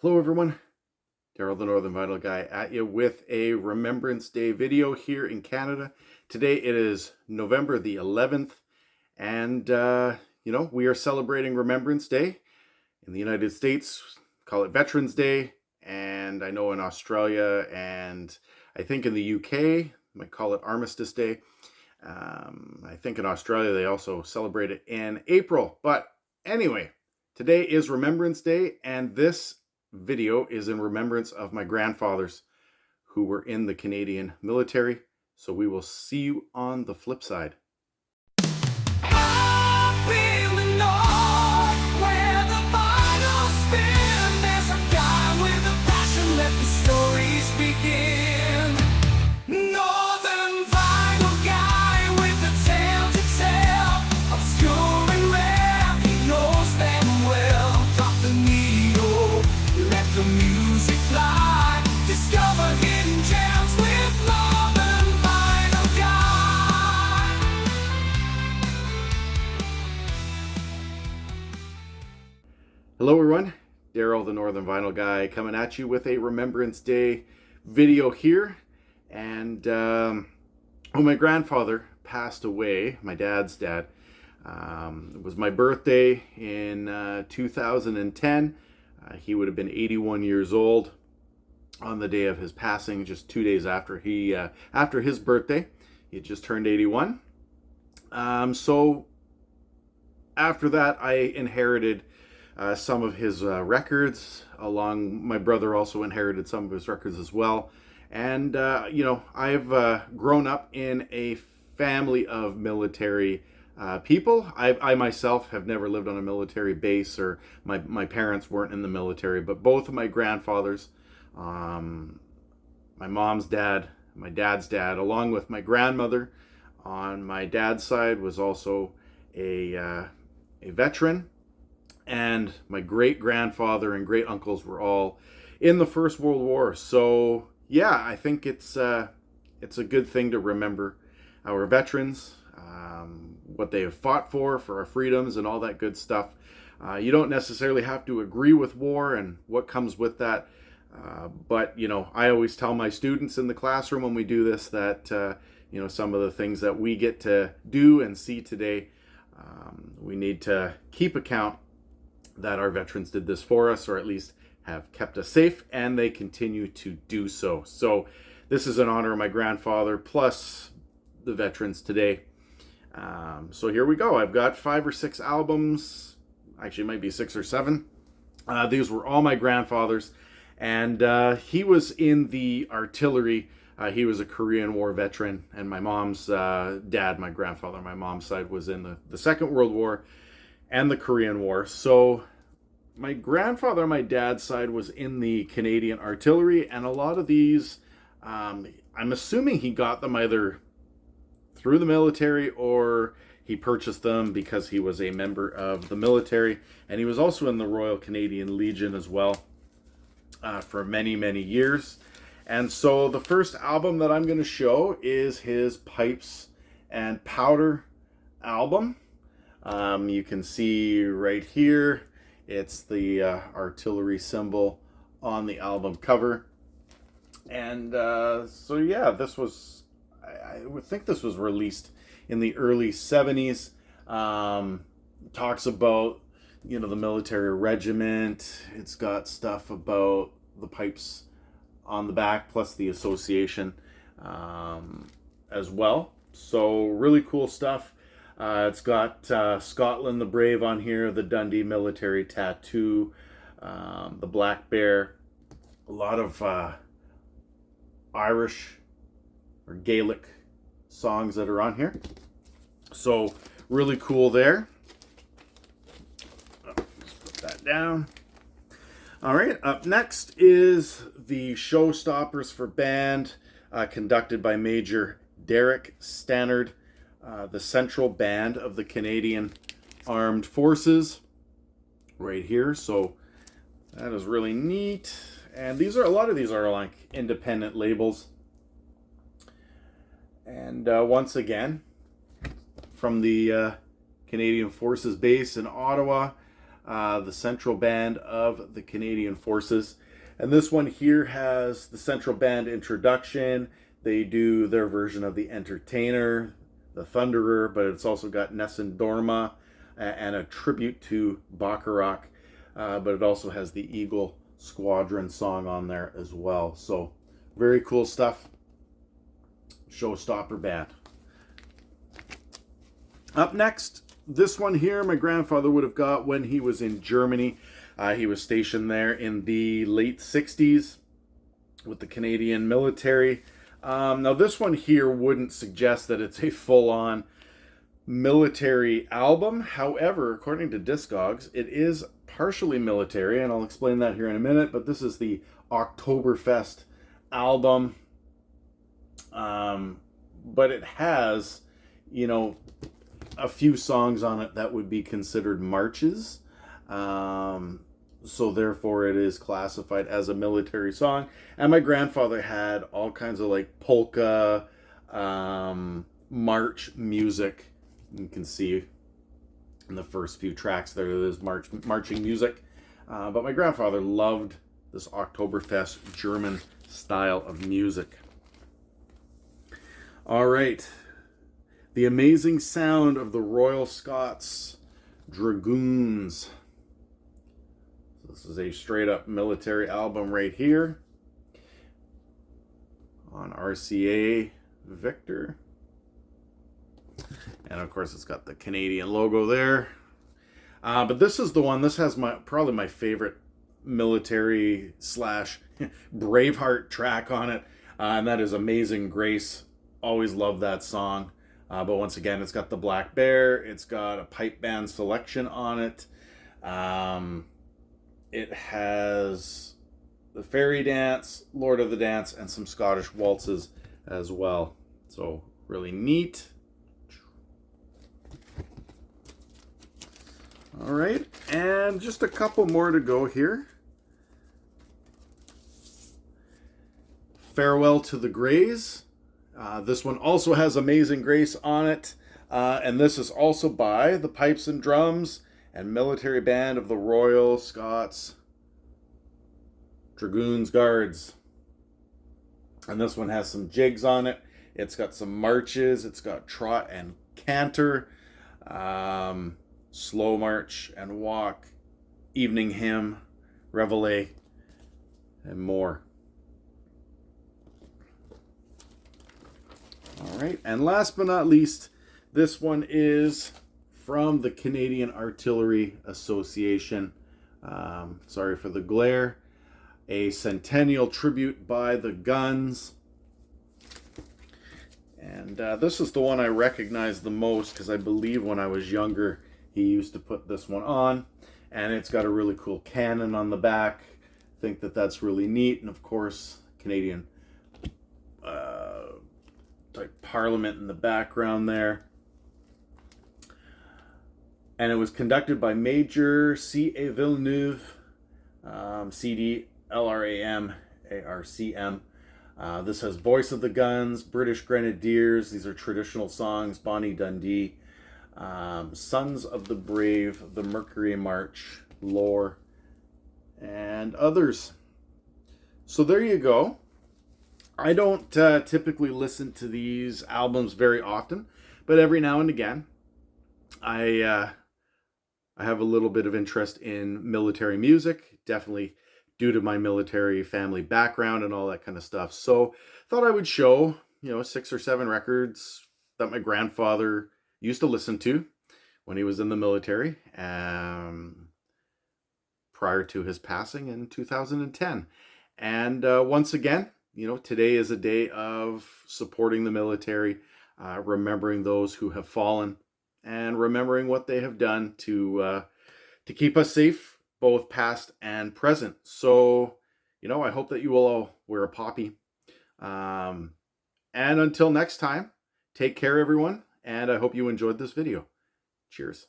Hello everyone, Daryl the Northern Vinyl Guy at you with a Remembrance Day video here in Canada. Today it is November the 11th and we are celebrating Remembrance Day. In the United States, call it Veterans Day, and I know in Australia and I think in the UK, might call it Armistice Day. I think in Australia they also celebrate it in April, but anyway, today is Remembrance Day, and this video is in remembrance of my grandfathers who were in the Canadian military. So we will see you on the flip side. Hello everyone, Daryl the Northern Vinyl Guy coming at you with a Remembrance Day video here. And when my grandfather passed away, my dad's dad, it was my birthday in 2010. He would have been 81 years old on the day of his passing, just 2 days after after his birthday. He had just turned 81. So after that, I inherited some of his records. My brother also inherited some of his records as well. And I've grown up in a family of military people. I myself have never lived on a military base, or my parents weren't in the military, but both of my grandfathers, my mom's dad, my dad's dad, along with my grandmother on my dad's side, was also a veteran. And my great-grandfather and great-uncles were all in the First World War. So yeah, I think it's a good thing to remember our veterans, what they have fought for our freedoms and all that good stuff. You don't necessarily have to agree with war and what comes with that. But I always tell my students in the classroom when we do this that some of the things that we get to do and see today, we need to keep account that our veterans did this for us, or at least have kept us safe, and they continue to do so. So this is in honor of my grandfather plus the veterans today. So here we go. I've got 5 or 6 albums, actually it might be 6 or 7. These were all my grandfather's, and he was in the artillery. He was a Korean War veteran, and my mom's dad, my grandfather on my mom's side, was in the Second World War and the Korean War. So my grandfather on my dad's side was in the Canadian artillery, and a lot of these, I'm assuming he got them either through the military or he purchased them because he was a member of the military, and he was also in the Royal Canadian Legion as well for many, many years. And so the first album that I'm going to show is his Pipes and Powder album. You can see right here, it's the artillery symbol on the album cover. And so yeah, this was, I would think this was released in the early 70s. Talks about, the military regiment. It's got stuff about the pipes on the back, plus the association as well. So really cool stuff. It's got Scotland the Brave on here, the Dundee military tattoo, the Black Bear, a lot of Irish or Gaelic songs that are on here. So really cool there. Let's put that down. All right, up next is the Showstoppers for Band, conducted by Major Derek Stannard, the central band of the Canadian Armed Forces, right here. So that is really neat. And a lot of these are like independent labels. And once again, from the Canadian Forces base in Ottawa, the Central Band of the Canadian Forces. And this one here has the Central Band introduction. They do their version of the Entertainer, the Thunderer, but it's also got Nessun Dorma and a tribute to Bacharach. But it also has the Eagle Squadron song on there as well. So very cool stuff. Showstopper band. Up next, this one here, my grandfather would have got when he was in Germany. He was stationed there in the late 60s with the Canadian military. Now, this one here wouldn't suggest that it's a full-on military album. However, according to Discogs, it is partially military, and I'll explain that here in a minute. But this is the Oktoberfest album. But it has, you know, a few songs on it that would be considered marches. So therefore it is classified as a military song. And my grandfather had all kinds of like polka, march music. You can see in the first few tracks there's marching music. But my grandfather loved this Oktoberfest German style of music. All right. The amazing sound of the Royal Scots Dragoons. This is a straight up military album right here on RCA Victor. And of course it's got the Canadian logo there. But this is the one, this has probably my favorite military slash Braveheart track on it. And that is Amazing Grace. Always love that song. But once again, it's got the Black Bear. It's got a pipe band selection on it. It has the Fairy Dance, Lord of the Dance, and some Scottish waltzes as well. So really neat. All right, and just a couple more to go here. Farewell to the Greys. This one also has Amazing Grace on it. And this is also by the Pipes and Drums and Military Band of the Royal Scots Dragoons Guards. And this one has some jigs on it. It's got some marches. It's got trot and canter, slow march and walk, evening hymn, reveille, and more. All right, and last but not least, this one is from the Canadian Artillery Association. Sorry for the glare. A centennial tribute by the Guns. And this is the one I recognize the most because I believe when I was younger, he used to put this one on. And it's got a really cool cannon on the back. I think that that's really neat. And of course, Canadian like Parliament in the background there. And it was conducted by Major C.A. Villeneuve, C.D.L.R.A.M. A.R.C.M. This has Voice of the Guns, British Grenadiers. These are traditional songs. Bonnie Dundee, Sons of the Brave, The Mercury March, Lore, and others. So there you go. I don't typically listen to these albums very often, but every now and again, I have a little bit of interest in military music, definitely due to my military family background and all that kind of stuff. So thought I would show, 6 or 7 records that my grandfather used to listen to when he was in the military, prior to his passing in 2010. And once again, today is a day of supporting the military, remembering those who have fallen, and remembering what they have done to keep us safe, both past and present. So, I hope that you will all wear a poppy. And until next time, take care, everyone, and I hope you enjoyed this video. Cheers.